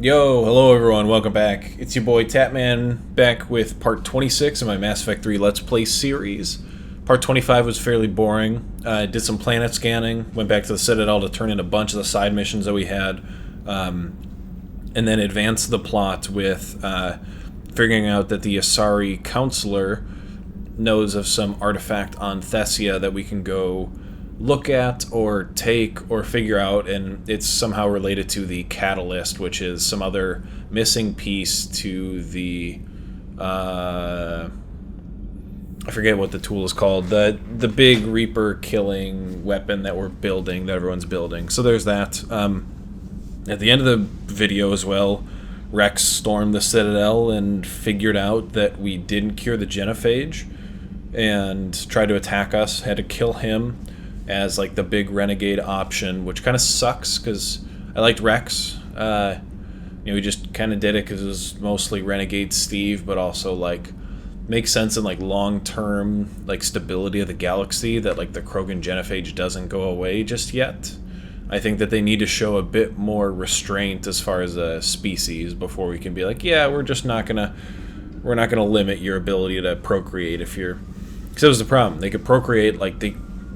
Yo, hello everyone, welcome back. It's your boy Tatman, back with part 26 of my Mass Effect 3 Let's Play series. Part 25 was fairly boring. Did some planet scanning, went back to the Citadel to turn in a bunch of the side missions that we had, and then advanced the plot with figuring out that the Asari counselor knows of some artifact on Thessia that we can go look at or take or figure out, and it's somehow related to the catalyst, which is some other missing piece to the I forget what the tool is called, the big Reaper killing weapon that we're building, that everyone's building. So there's that. At the end of the video as well, Rex stormed the Citadel and figured out that we didn't cure the genophage and tried to attack us. Had to kill him as like the big renegade option, which kind of sucks because I liked Rex. We just kind of did it because it was mostly Renegade Steve, but also like makes sense in like long-term like stability of the galaxy that like the Krogan genophage doesn't go away just yet. I think that they need to show a bit more restraint as far as a species before we can be like, yeah, we're not gonna limit your ability to procreate if you're, because that was the problem. They could procreate, like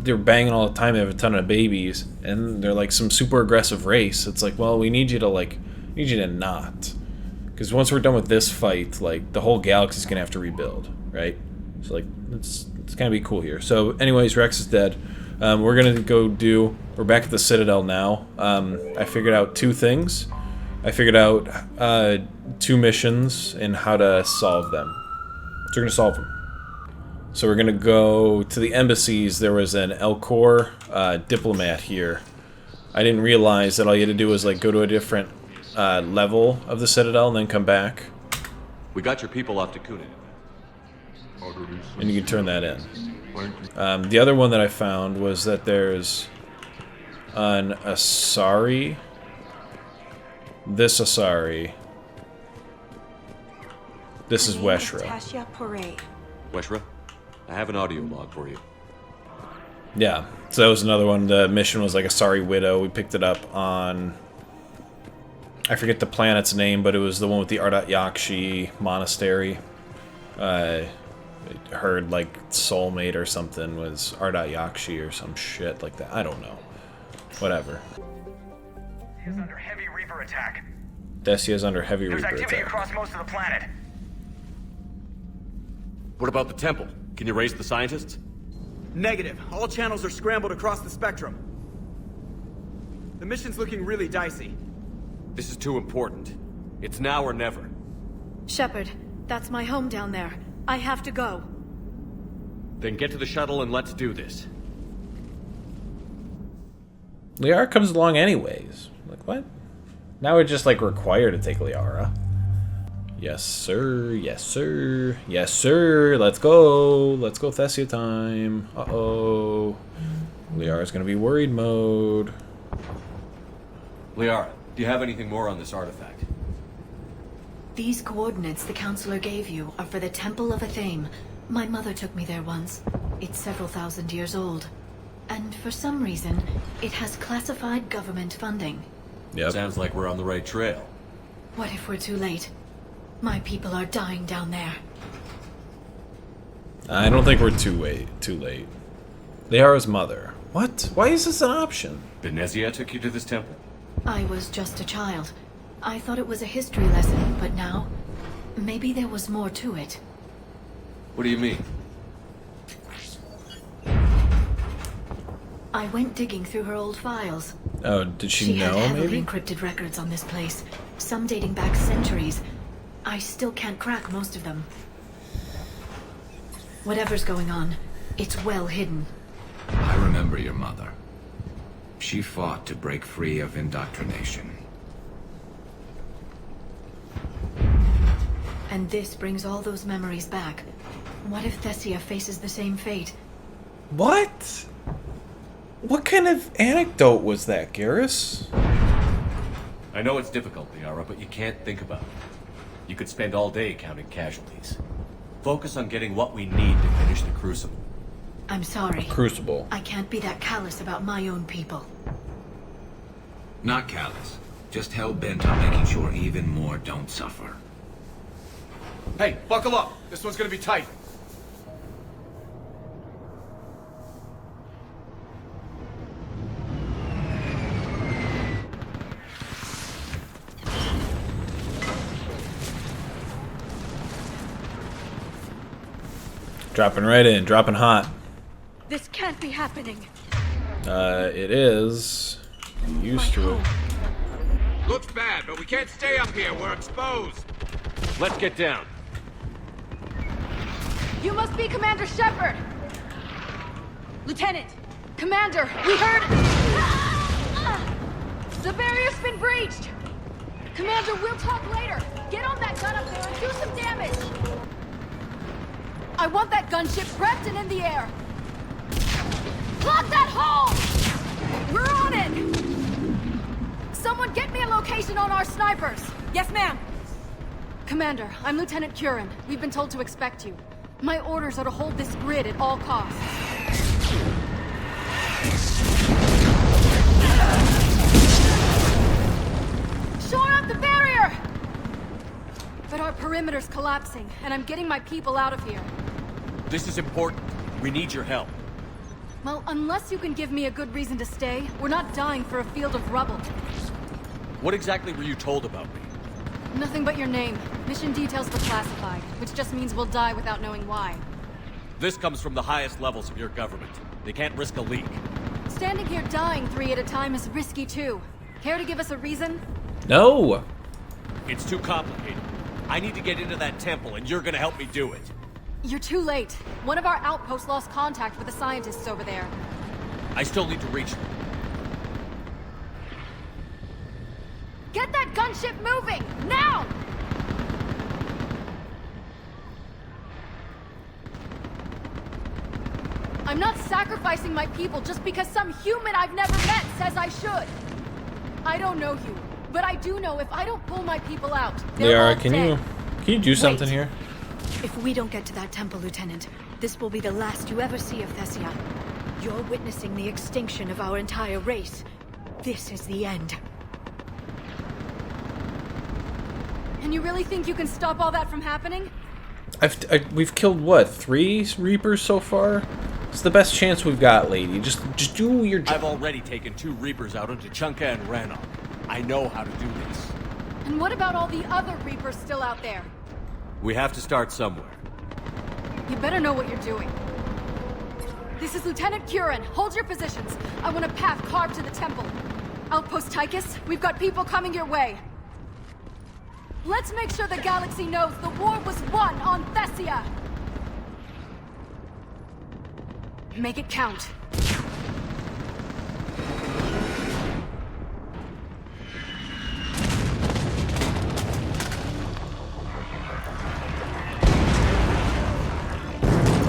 they're banging all the time, they have a ton of babies, and they're like some super aggressive race. It's like, well, we need you to not. Because once we're done with this fight, like, the whole galaxy's gonna have to rebuild, right? So, like, it's gonna be cool here. So, anyways, Rex is dead. We're back at the Citadel now. I figured out two things. I figured out two missions and how to solve them. So we're gonna solve them. So we're gonna go to the embassies. There was an Elcor diplomat here. I didn't realize that all you had to do was like go to a different level of the Citadel and then come back. We got your people off to Kunin. And you can turn that in. The other one that I found was that there's an Asari. This Asari. This is Weshra. Weshra, I have an audio log for you. Yeah, so that was another one. The mission was like Asari Widow. We picked it up on, I forget the planet's name, but it was the one with the Ardat Yakshi monastery. I heard like soulmate or something was Ardat Yakshi or some shit like that. I don't know. Whatever. Is under heavy Reaper attack. Thessia's under heavy There's Reaper activity attack. across most of the planet. What about the temple? Can you raise the scientists? Negative. All channels are scrambled across the spectrum. The mission's looking really dicey. This is too important. It's now or never. Shepard, that's my home down there. I have to go. Then get to the shuttle and let's do this. Liara comes along anyways. Like, what? Now we're just like required to take Liara. Yes, sir. Yes, sir. Yes, sir. Let's go. Let's go Thessia time. Uh-oh. Liara's gonna be worried mode. Liara, do you have anything more on this artifact? These coordinates the counselor gave you are for the Temple of Athame. My mother took me there once. It's several thousand years old. And for some reason, it has classified government funding. Yep. Sounds like we're on the right trail. What if we're too late? My people are dying down there. I don't think we're too late. Liara's mother. What? Why is this an option? Thessia took you to this temple? I was just a child. I thought it was a history lesson, but now, maybe there was more to it. What do you mean? I went digging through her old files. Oh, did she had know, heavily maybe? encrypted records on this place, some dating back centuries. I still can't crack most of them. Whatever's going on, it's well hidden. I remember your mother. She fought to break free of indoctrination. And this brings all those memories back. What if Thessia faces the same fate? What? What kind of anecdote was that, Garrus? I know it's difficult, Liara, but you can't think about it. You could spend all day counting casualties. Focus on getting what we need to finish the Crucible. I'm sorry. Crucible. I can't be that callous about my own people. Not callous. Just hell-bent on making sure even more don't suffer. Hey, buckle up. This one's gonna be tight. Dropping right in, dropping hot. This can't be happening. It is. I'm used to it. Looks bad, but we can't stay up here. We're exposed. Let's get down. You must be Commander Shepard! Lieutenant! Commander, we heard... The barrier's been breached! Commander, we'll talk later! Get on that gun up there and do some damage! I want that gunship prepped and in the air! Block that hole! We're on it! Someone get me a location on our snipers! Yes, ma'am! Commander, I'm Lieutenant Curran. We've been told to expect you. My orders are to hold this grid at all costs. Shore up the barrier! But our perimeter's collapsing, and I'm getting my people out of here. This is important. We need your help. Well, unless you can give me a good reason to stay, we're not dying for a field of rubble. What exactly were you told about me? Nothing but your name. Mission details were classified, which just means we'll die without knowing why. This comes from the highest levels of your government. They can't risk a leak. Standing here dying 3 at a time is risky too. Care to give us a reason? No! It's too complicated. I need to get into that temple, and you're gonna help me do it. You're too late. One of our outposts lost contact with the scientists over there. I still need to reach them. Get that gunship moving! Now! I'm not sacrificing my people just because some human I've never met says I should. I don't know you, but I do know if I don't pull my people out, they're all Liara, can you do something here? If we don't get to that temple, Lieutenant, this will be the last you ever see of Thessia. You're witnessing the extinction of our entire race. This is the end. And you really think you can stop all that from happening? We've killed what, 3 Reapers so far? It's the best chance we've got, lady. Just do your job. I've already taken 2 Reapers out onto Chunka and Rannoch. I know how to do this. And what about all the other Reapers still out there? We have to start somewhere. You better know what you're doing. This is Lieutenant Curran. Hold your positions. I want a path carved to the temple. Outpost Tychus, we've got people coming your way. Let's make sure the galaxy knows the war was won on Thessia! Make it count.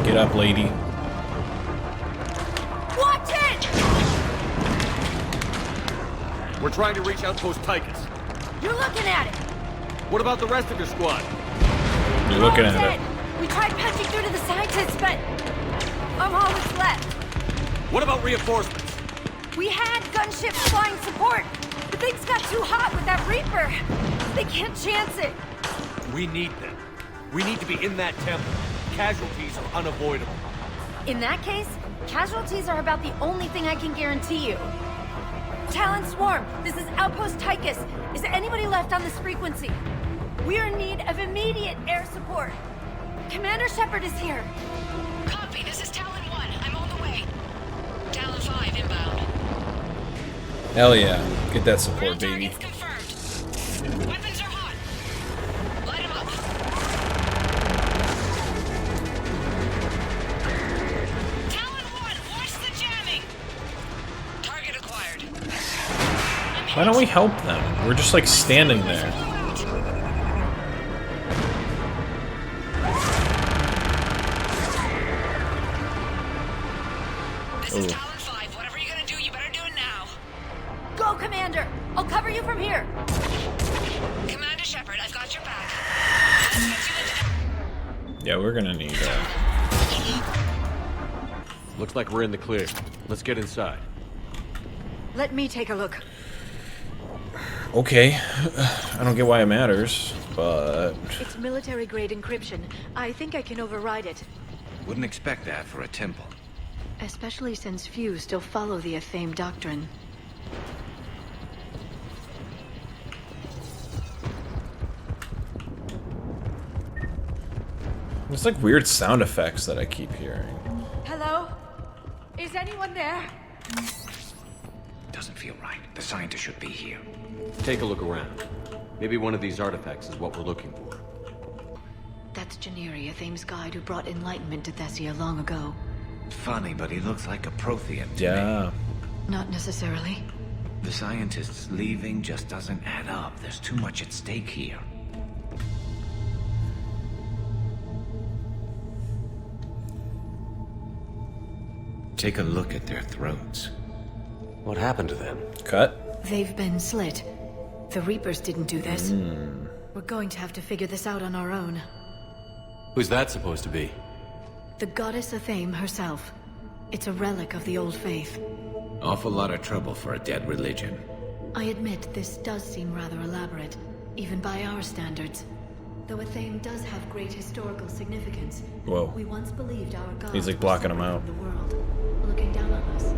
Get up, lady. Watch it! We're trying to reach Outpost Tychus. You're looking at it! What about the rest of your squad? You're looking All at dead. it. We tried patching through to the scientists, but I'm all that's left. What about reinforcements? We had gunships flying support, but things got too hot with that Reaper. They can't chance it. We need them. We need to be in that temple. Casualties are unavoidable. In that case, casualties are about the only thing I can guarantee you. Talon Swarm, this is Outpost Tychus. Is there anybody left on this frequency? We're in need of immediate air support. Commander Shepard is here. Copy, this is Talon 1. I'm on the way. Talon 5 inbound. Hell yeah. Get that Real support, baby. targets confirmed. Weapons are hot. Light 'em up. Talon 1, watch the jamming. Target acquired. Why don't we help them? We're just like standing there. This is Talon 5. Whatever you're gonna do, you better do it now. Go, Commander! I'll cover you from here. Commander Shepard, I've got your back. Let's get you into Yeah, we're gonna need Looks like we're in the clear. Let's get inside. Let me take a look. Okay. I don't get why it matters, but... It's military-grade encryption. I think I can override it. Wouldn't expect that for a temple. Especially since few still follow the Athame doctrine. There's like weird sound effects that I keep hearing. Hello? Is anyone there? Doesn't feel right. The scientist should be here. Take a look around. Maybe one of these artifacts is what we're looking for. That's Janiri, Athame's guide who brought enlightenment to Thessia long ago. Funny, but he looks like a Prothean to me. Yeah. Not necessarily. The scientist's leaving just doesn't add up. There's too much at stake here. Take a look at their throats. What happened to them? Cut. They've been slit. The Reapers didn't do this. We're going to have to figure this out on our own. Who's that supposed to be? The goddess Athame herself. It's a relic of the old faith. Awful lot of trouble for a dead religion. I admit this does seem rather elaborate, even by our standards. Though Athame does have great historical significance. Whoa. We once believed our gods He's like were blocking him separate out. from the world, looking down on us.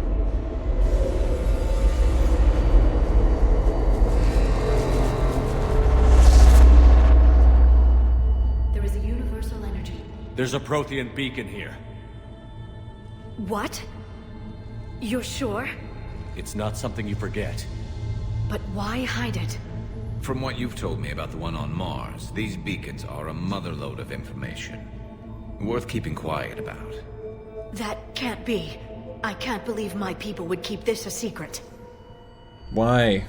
There is a universal energy. There's a Prothean beacon here. What? You're sure? It's not something you forget. But why hide it? From what you've told me about the one on Mars, these beacons are a motherlode of information. Worth keeping quiet about. That can't be. I can't believe my people would keep this a secret. Why?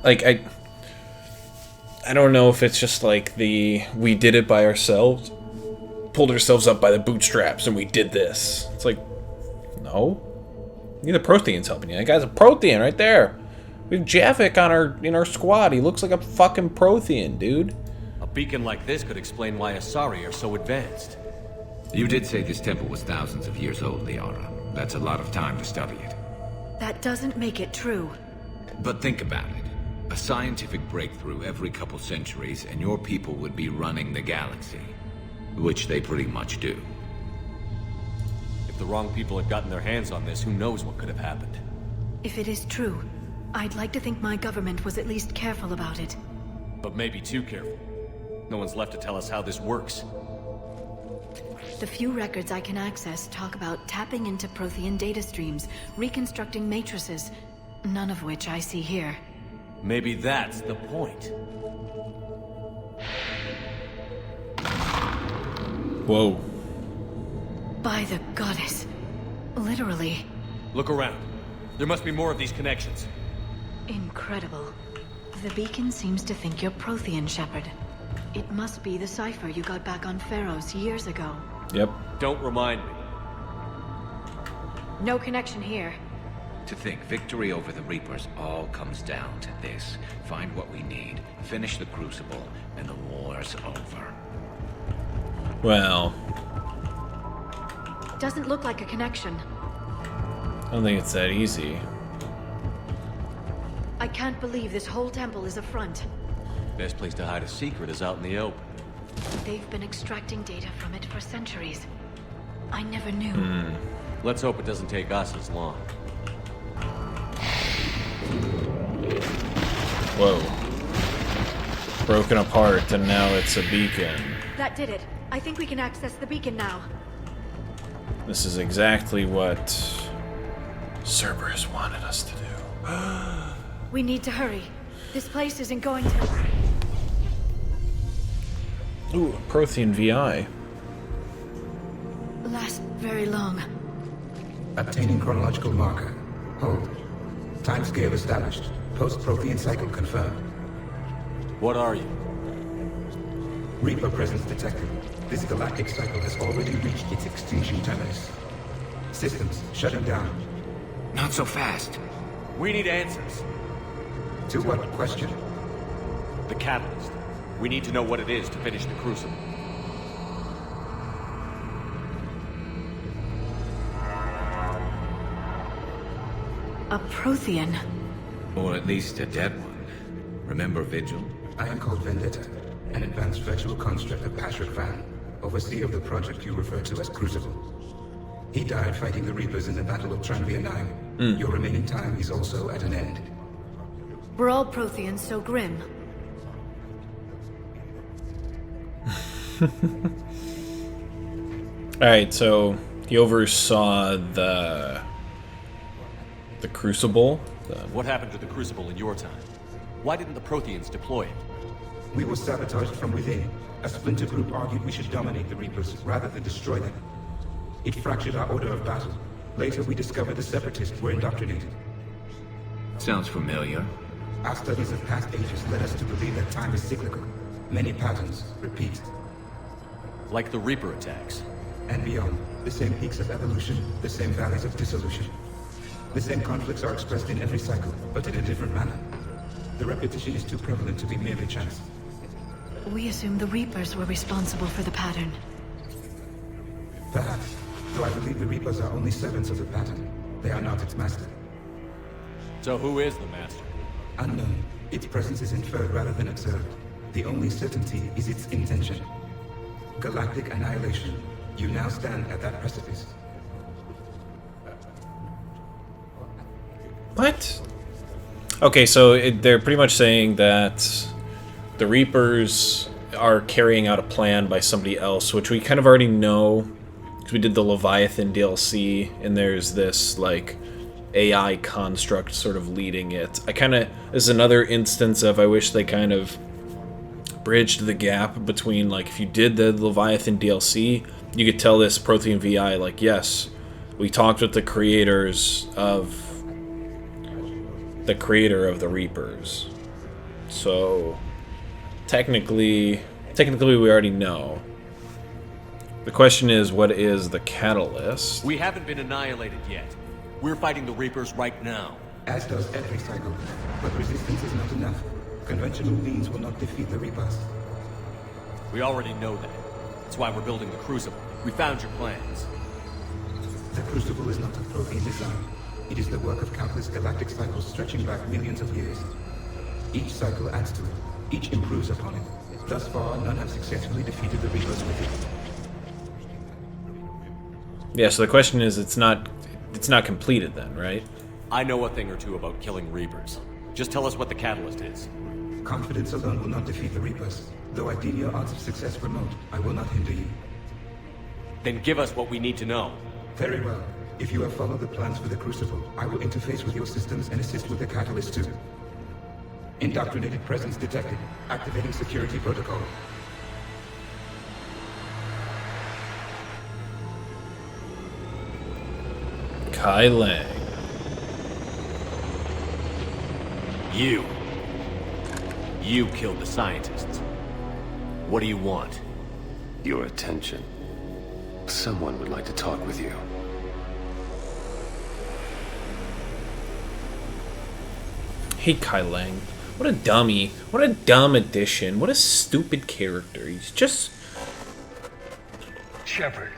Like, I don't know if it's just like we did it by ourselves, pulled ourselves up by the bootstraps, and we did this. It's like, no. You need the Protheans helping you. That guy's a Prothean right there. We have Javik in our squad. He looks like a fucking Prothean, dude. A beacon like this could explain why Asari are so advanced. You did say this temple was thousands of years old, Liara. That's a lot of time to study it. That doesn't make it true. But think about it. A scientific breakthrough every couple centuries, and your people would be running the galaxy. Which they pretty much do. If the wrong people had gotten their hands on this, who knows what could have happened. If it is true, I'd like to think my government was at least careful about it. But maybe too careful. No one's left to tell us how this works. The few records I can access talk about tapping into Prothean data streams, reconstructing matrices, none of which I see here. Maybe that's the point. Whoa. By the goddess. Literally. Look around. There must be more of these connections. Incredible. The beacon seems to think you're Prothean, Shepard. It must be the cipher you got back on Pharaohs years ago. Yep. Don't remind me. No connection here. To think victory over the Reapers all comes down to this. Find what we need, finish the Crucible, and the war's over. Well, Doesn't look like a connection. I don't think it's that easy. I can't believe this whole temple is a front. Best place to hide a secret is out in the open. They've been extracting data from it for centuries. I never knew. Let's hope it doesn't take us as long. Whoa. Broken apart, and now it's a beacon. That did it. I think we can access the beacon now. This is exactly what Cerberus wanted us to do. We need to hurry. This place isn't going to... Ooh, Prothean VI. last very long. Obtaining chronological marker. Hold. Timescale established. Post-Prothean cycle confirmed. What are you? Reaper presence detected. This galactic cycle has already reached its extinction terminus. Systems shutting down. Not so fast. We need answers. To what question? The catalyst. We need to know what it is to finish the Crucible. A Prothean. Or at least a dead one. Remember Vigil? I am called Vendetta, an advanced virtual construct of Patrick Van, overseer of the project you refer to as Crucible. He died fighting the Reapers in the Battle of Tranvia 9. Your remaining time is also at an end. Were all Protheans so grim? Alright, so he oversaw the Crucible. What happened to the Crucible in your time? Why didn't the Protheans deploy it? We were sabotaged from within. A splinter group argued we should dominate the Reapers rather than destroy them. It fractured our order of battle. Later, we discovered the Separatists were indoctrinated. Sounds familiar. Our studies of past ages led us to believe that time is cyclical. Many patterns repeat. Like the Reaper attacks. And beyond, the same peaks of evolution, the same valleys of dissolution. The same conflicts are expressed in every cycle, but in a different manner. The repetition is too prevalent to be merely chance. We assumed the Reapers were responsible for the pattern. Perhaps, though I believe the Reapers are only servants of the pattern. They are not its master. So who is the Master? Unknown. Its presence is inferred rather than observed. The only certainty is its intention. Galactic annihilation. You now stand at that precipice. What? Okay, so they're pretty much saying that the Reapers are carrying out a plan by somebody else, which we kind of already know, because we did the Leviathan DLC, and there's this, like, AI construct sort of leading it. This is another instance of I wish they kind of bridged the gap between, like, if you did the Leviathan DLC, you could tell this Prothean VI, like, yes, we talked with the creators of the creator of the Reapers. So technically we already know. The question is, what is the catalyst? We haven't been annihilated yet. We're fighting the Reapers right now. As does every cycle. But resistance is not enough. Conventional means will not defeat the Reapers. We already know that. That's why we're building the Crucible. We found your plans. The Crucible is not a Prothean design. It is the work of countless galactic cycles stretching back millions of years. Each cycle adds to it. Each improves upon it. Thus far, none have successfully defeated the Reapers with it. Yeah, so the question is, it's not completed then, right? I know a thing or two about killing Reapers. Just tell us what the catalyst is. Confidence alone will not defeat the Reapers. Though I deem your odds of success remote, I will not hinder you. Then give us what we need to know. Very well. If you have followed the plans for the Crucible, I will interface with your systems and assist with the catalyst too. Indoctrinated presence detected. Activating security protocol. Kai Lang. You killed the scientists. What do you want? Your attention. Someone would like to talk with you. Hey, Kai Lang. What a dummy. What a dumb addition. What a stupid character. He's just... Shepard,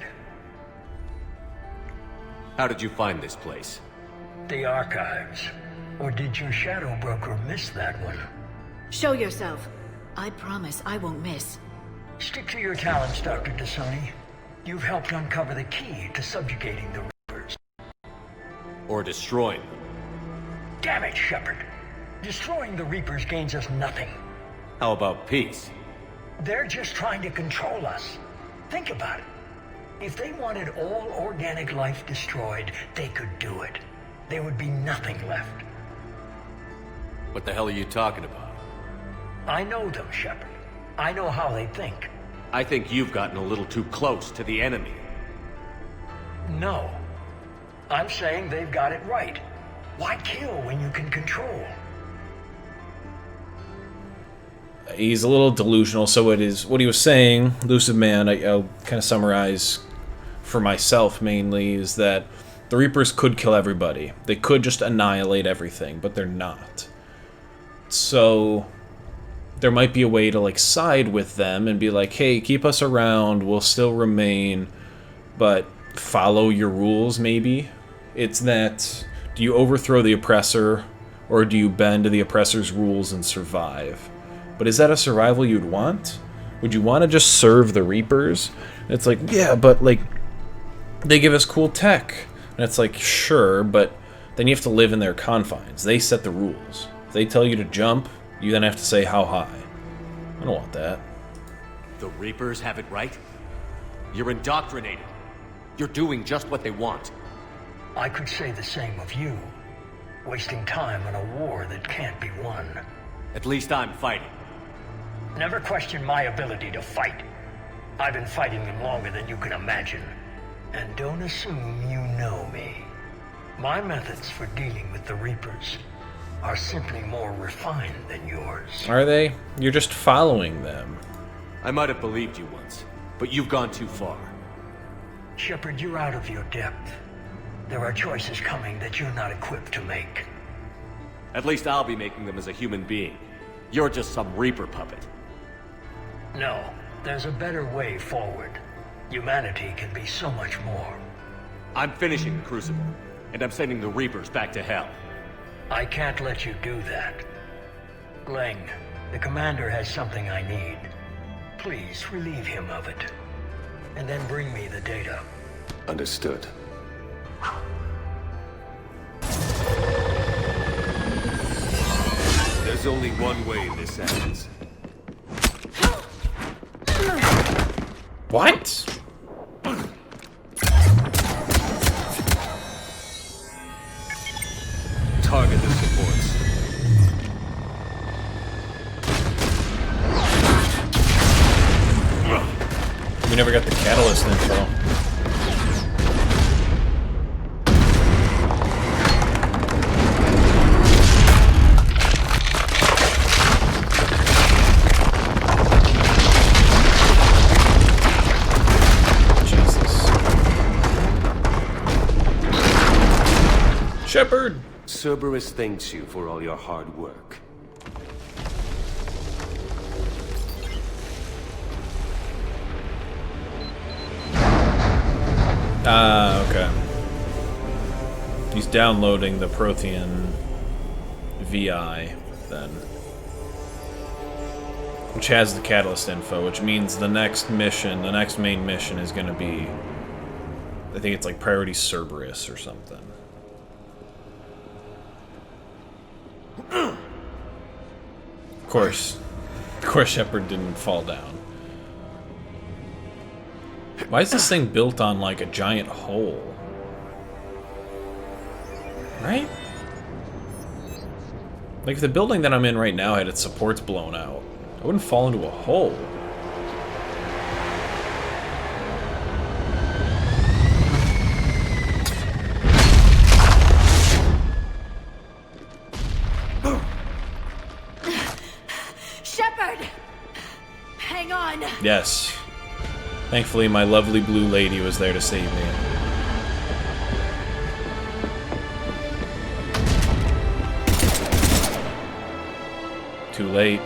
How did you find this place? the archives. Or did your shadow broker miss that one? Show yourself. I promise I won't miss. Stick to your talents, Dr. Dasani. You've helped uncover the key to subjugating the Reapers. Or destroying them? Damn it, Shepard. Destroying the Reapers gains us nothing. How about peace? They're just trying to control us. Think about it. If they wanted all organic life destroyed, they could do it. There would be nothing left. What the hell are you talking about? I know them, Shepard. I know how they think. I think you've gotten a little too close to the enemy. No. I'm saying they've got it right. Why kill when you can control? He's a little delusional, so it is what he was saying, Lucid Man, I'll kind of summarize for myself mainly, is that the Reapers could kill everybody. They could just annihilate everything, but they're not. So there might be a way to, like, side with them and be like, hey, keep us around, we'll still remain, but follow your rules, maybe? It's that, do you overthrow the oppressor, Or do you bend to the oppressor's rules and survive? But is that a survival you'd want? Would you want to just serve the Reapers? And it's like, yeah, but like, they give us cool tech. And it's like, sure, but then you have to live in their confines. They set the rules. If they tell you to jump, you then have to say how high. I don't want that. The Reapers have it right? You're indoctrinated. You're doing just what they want. I could say the same of you. Wasting time on a war that can't be won. At least I'm fighting. Never question my ability to fight. I've been fighting them longer than you can imagine. And don't assume you know me. My methods for dealing with the Reapers are simply more refined than yours. Are they? You're just following them. I might have believed you once, but you've gone too far. Shepard, you're out of your depth. There are choices coming that you're not equipped to make. At least I'll be making them as a human being. You're just some Reaper puppet. No, there's a better way forward. Humanity can be so much more. I'm finishing the Crucible, and I'm sending the Reapers back to hell. I can't let you do that. Leng, the commander has something I need. Please relieve him of it. And then bring me the data. Understood. There's only one way this ends. What? Target the supports. We never got the catalyst info. Shepard! Cerberus thanks you for all your hard work. Ah, okay. He's downloading the Prothean VI, then. Which has the catalyst info, which means the next mission, the next main mission is going to be... I think it's like Priority Cerberus or something. Of course Shepard didn't fall down. Why is this thing built on like a giant hole? Right? Like if the building that I'm in right now had its supports blown out, I wouldn't fall into a hole. Shepard! Hang on! Yes. Thankfully, my lovely blue lady was there to save me. Too late.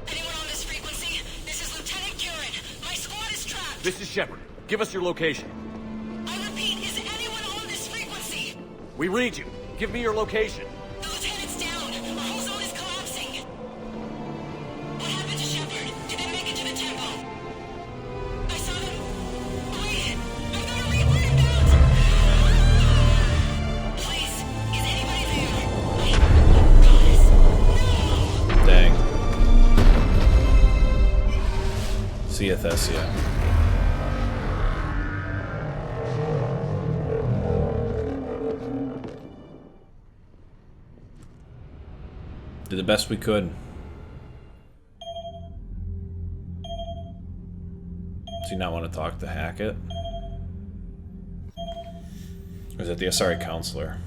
Anyone on this frequency? This is Lieutenant Curran. My squad is trapped. This is Shepard. Give us your location. I repeat, is anyone on this frequency? We read you. Give me your location. The lieutenant's down. Our whole zone is collapsing. What happened to Shepard? Did they make it to the temple? I saw them. Wait, I've got a Reaper inbound. Please, is anybody there? Guys, no. Dang. See ya, Thessia. Did the best we could. Does he not want to talk to Hackett? Or is it the Asari counselor?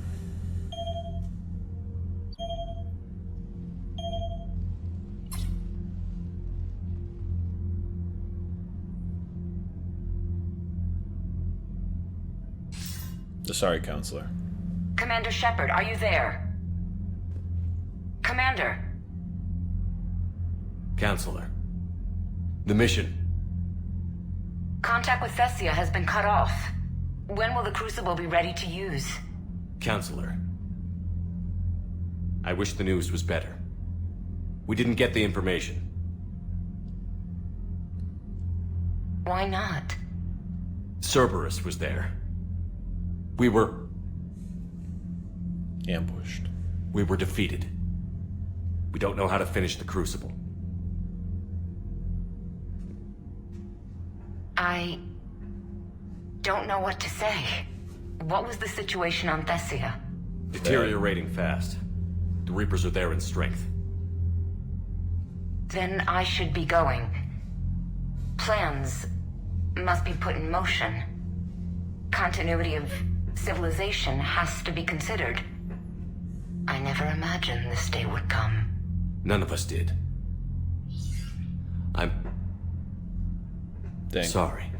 The Asari counselor. Commander Shepard, are you there? Commander. Counselor. The mission. Contact with Thessia has been cut off. When will the Crucible be ready to use? Counselor, I wish the news was better. We didn't get the information. Why not? Cerberus was there. We were Ambushed. We were defeated. We don't know how to finish the Crucible. I don't know what to say. What was the situation on Thessia? Deteriorating fast. The Reapers are there in strength. Then I should be going. Plans must be put in motion. Continuity of civilization has to be considered. I never imagined this day would come. None of us did. I'm sorry.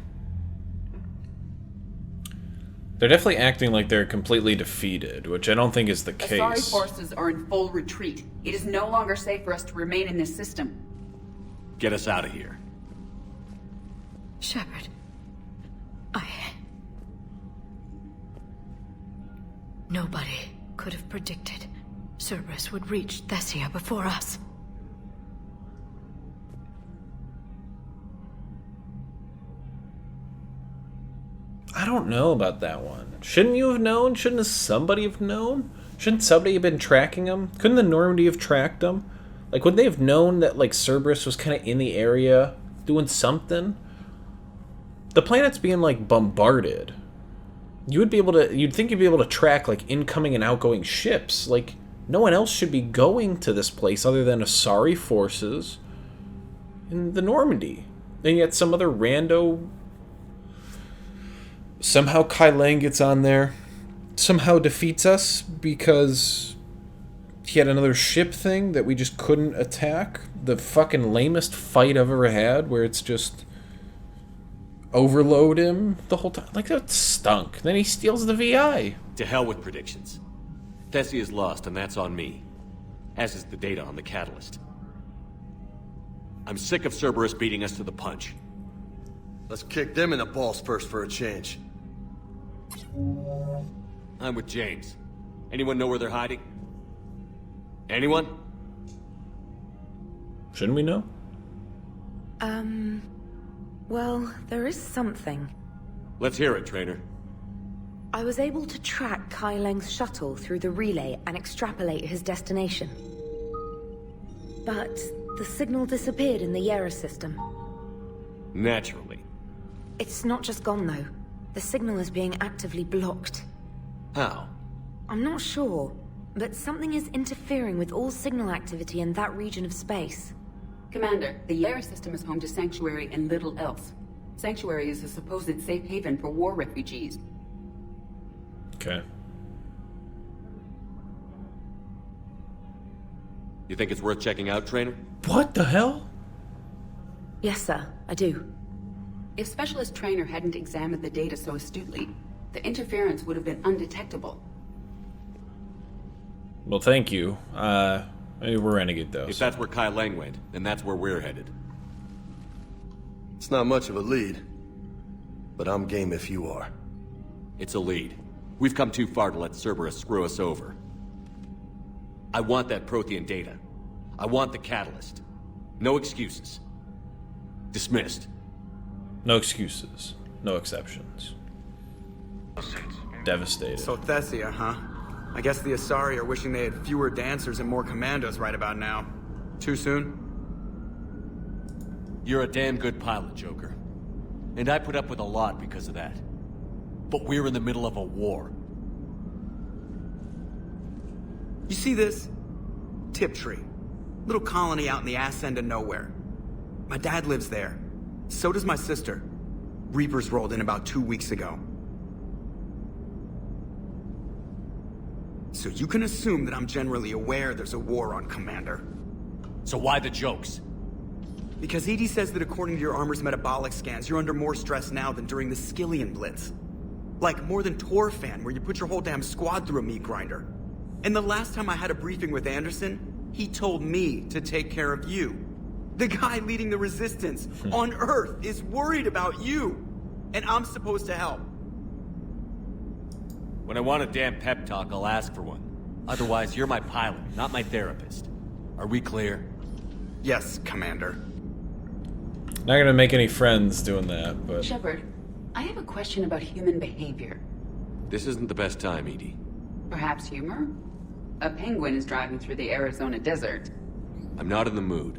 They're definitely acting like they're completely defeated, which I don't think is the case. Asari forces are in full retreat. It is no longer safe for us to remain in this system. Get us out of here. Shepard. Nobody could have predicted Cerberus would reach Thessia before us. I don't know about that one. Shouldn't you have known? Shouldn't somebody have known? Shouldn't somebody have been tracking them? Couldn't the Normandy have tracked them? Like, would they have known that, like, Cerberus was kind of in the area doing something? The planet's being, like, bombarded. You'd think you'd be able to track, like, incoming and outgoing ships. Like, no one else should be going to this place other than Asari forces in the Normandy. And yet some other rando... Somehow Kai Lang gets on there, somehow defeats us because he had another ship thing that we just couldn't attack. The fucking lamest fight I've ever had, where it's just overload him the whole time. Like, that stunk. Then he steals the VI. To hell with predictions. Thessia is lost, and that's on me. As is the data on the catalyst. I'm sick of Cerberus beating us to the punch. Let's kick them in the balls first for a change. I'm with James. Anyone know where they're hiding? Anyone? Shouldn't we know? Well, there is something. Let's hear it, Trainer. I was able to track Kai Leng's shuttle through the relay and extrapolate his destination. But the signal disappeared in the Yera system. Naturally. It's not just gone, though. The signal is being actively blocked. How? I'm not sure, but something is interfering with all signal activity in that region of space. Commander, the Yera system is home to Sanctuary and little else. Sanctuary is a supposed safe haven for war refugees. Okay. You think it's worth checking out, Trainer? What the hell? Yes, sir, I do. If Specialist Trainer hadn't examined the data so astutely, the interference would have been undetectable. Well, thank you. We're renegade, though. If that's where Kai Lang went, then that's where we're headed. It's not much of a lead, but I'm game if you are. It's a lead. We've come too far to let Cerberus screw us over. I want that Prothean data. I want the catalyst. No excuses. Dismissed. No excuses. No exceptions. Devastated. So Thessia, huh? I guess the Asari are wishing they had fewer dancers and more commandos right about now. Too soon? You're a damn good pilot, Joker. And I put up with a lot because of that. But we're in the middle of a war. You see this? Tiptree. Little colony out in the ass end of nowhere. My dad lives there. So does my sister. Reapers rolled in about 2 weeks ago. So you can assume that I'm generally aware there's a war on, Commander. So why the jokes? Because Edie says that according to your armor's metabolic scans, you're under more stress now than during the Skillian Blitz. Like, more than Torfan, where you put your whole damn squad through a meat grinder. And the last time I had a briefing with Anderson, he told me to take care of you. The guy leading the resistance on Earth is worried about you. And I'm supposed to help. When I want a damn pep talk, I'll ask for one. Otherwise, you're my pilot, not my therapist. Are we clear? Yes, Commander. Not gonna make any friends doing that, but... Shepard, I have a question about human behavior. This isn't the best time, Edie. Perhaps humor? A penguin is driving through the Arizona desert. I'm not in the mood.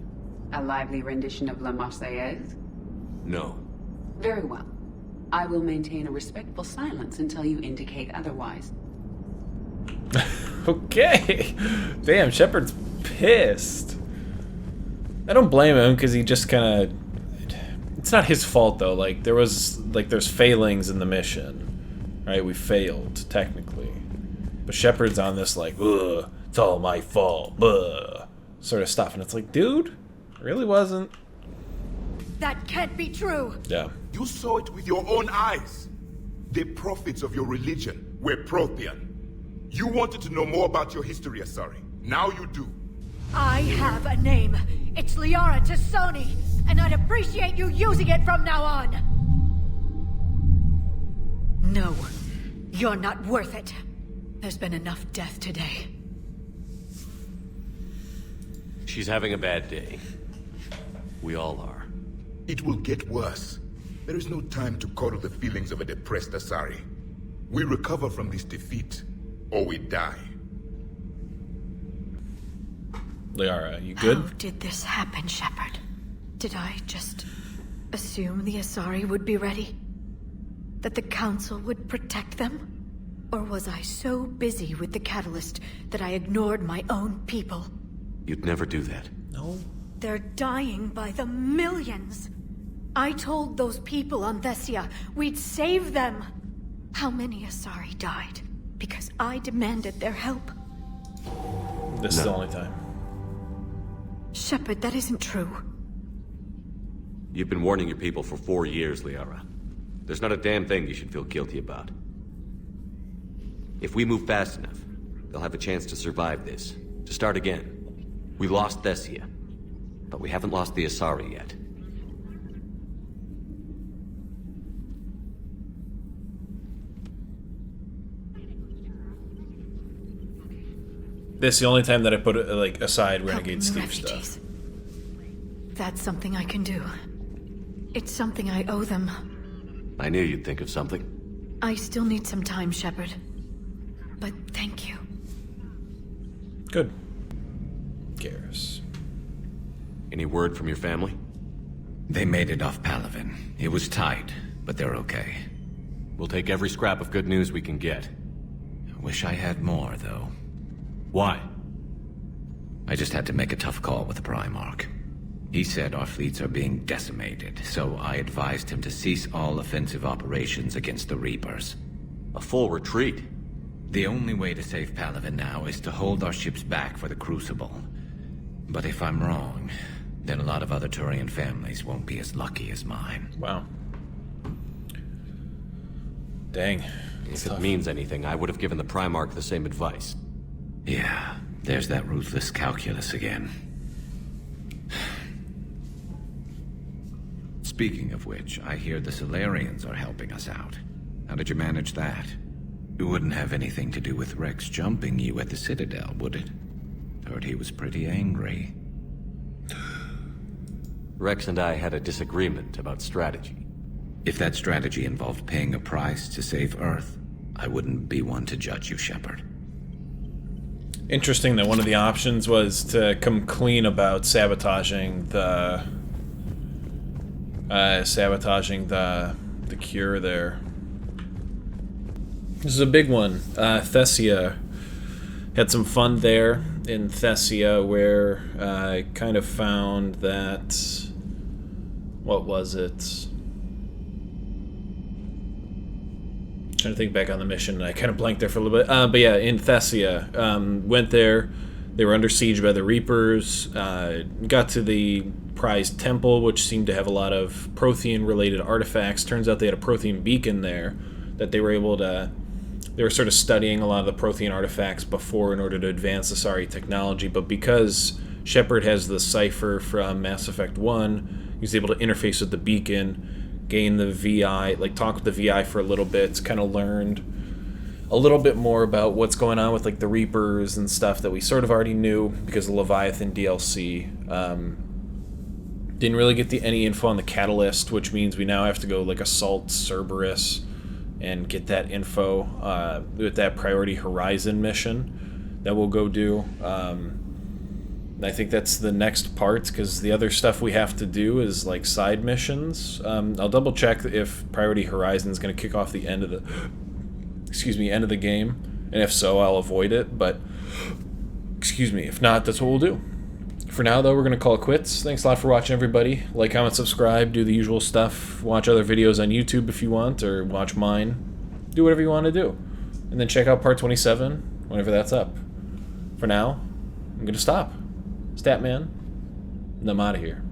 A lively rendition of La Marseillaise? No. Very well. I will maintain a respectful silence until you indicate otherwise. Okay. Damn, Shepard's pissed. I don't blame him, because he just kind of... It's not his fault, though. Like, there's failings in the mission. Right? We failed, technically. But Shepard's on this, like, ugh, it's all my fault, ugh, sort of stuff. And it's like, dude, it really wasn't. That can't be true. Yeah. You saw it with your own eyes. The prophets of your religion were Prothean. You wanted to know more about your history, Asari. Now you do. I have a name. It's Liara Tassoni, and I'd appreciate you using it from now on. No, you're not worth it. There's been enough death today. She's having a bad day. We all are. It will get worse. There is no time to coddle the feelings of a depressed Asari. We recover from this defeat, or we die. Liara, you good? How did this happen, Shepard? Did I just assume the Asari would be ready? That the Council would protect them? Or was I so busy with the catalyst that I ignored my own people? You'd never do that. No. They're dying by the millions. I told those people on Thessia we'd save them. How many Asari died because I demanded their help? This is the only time. Shepard, that isn't true. You've been warning your people for 4 years, Liara. There's not a damn thing you should feel guilty about. If we move fast enough, they'll have a chance to survive this, to start again. We lost Thessia, but we haven't lost the Asari yet. This is the only time that I put like aside Renegade Steve refugees. stuff. That's something I can do. It's something I owe them. I knew you'd think of something. I still need some time, Shepard. But thank you. Good. Cares. Any word from your family? They made it off Palaven. It was tight, but they're okay. We'll take every scrap of good news we can get. Wish I had more, though. Why? I just had to make a tough call with the Primarch. He said our fleets are being decimated, so I advised him to cease all offensive operations against the Reapers. A full retreat? The only way to save Palaven now is to hold our ships back for the Crucible. But if I'm wrong, then a lot of other Turian families won't be as lucky as mine. Wow. Dang. If it means anything, I would have given the Primarch the same advice. Yeah, there's that ruthless calculus again. Speaking of which, I hear the Solarians are helping us out. How did you manage that? It wouldn't have anything to do with Rex jumping you at the Citadel, would it? Heard he was pretty angry. Rex and I had a disagreement about strategy. If that strategy involved paying a price to save Earth, I wouldn't be one to judge you, Shepard. Interesting that one of the options was to come clean about sabotaging the cure there. This is a big one. Thessia. Had some fun there in Thessia where I kind of found that... What was it? Trying to think back on the mission, and I kind of blanked there for a little bit. But yeah, in Thessia, went there. They were under siege by the Reapers. Got to the prized temple, which seemed to have a lot of Prothean-related artifacts. Turns out they had a Prothean beacon there that they were able to... They were sort of studying a lot of the Prothean artifacts before in order to advance Asari technology, but because Shepard has the cipher from Mass Effect 1, he's able to interface with the beacon, gain the VI, like talk with the VI for a little bit, kind of learned a little bit more about what's going on with like the Reapers and stuff that we sort of already knew because of Leviathan DLC. Didn't really get any info on the Catalyst, which means we now have to go like assault Cerberus and get that info with that Priority Horizon mission that we'll go do. I think that's the next part, because the other stuff we have to do is like side missions. I'll double check if Priority Horizon is going to kick off the end of the end of the game, and if so, I'll avoid it. But if not, that's what we'll do. For now, though, we're going to call it quits. Thanks a lot for watching, everybody. Like, comment, subscribe, do the usual stuff. Watch other videos on YouTube if you want, or watch mine. Do whatever you want to do. And then check out part 27 whenever that's up. For now, I'm going to stop. Statman, and I'm out of here.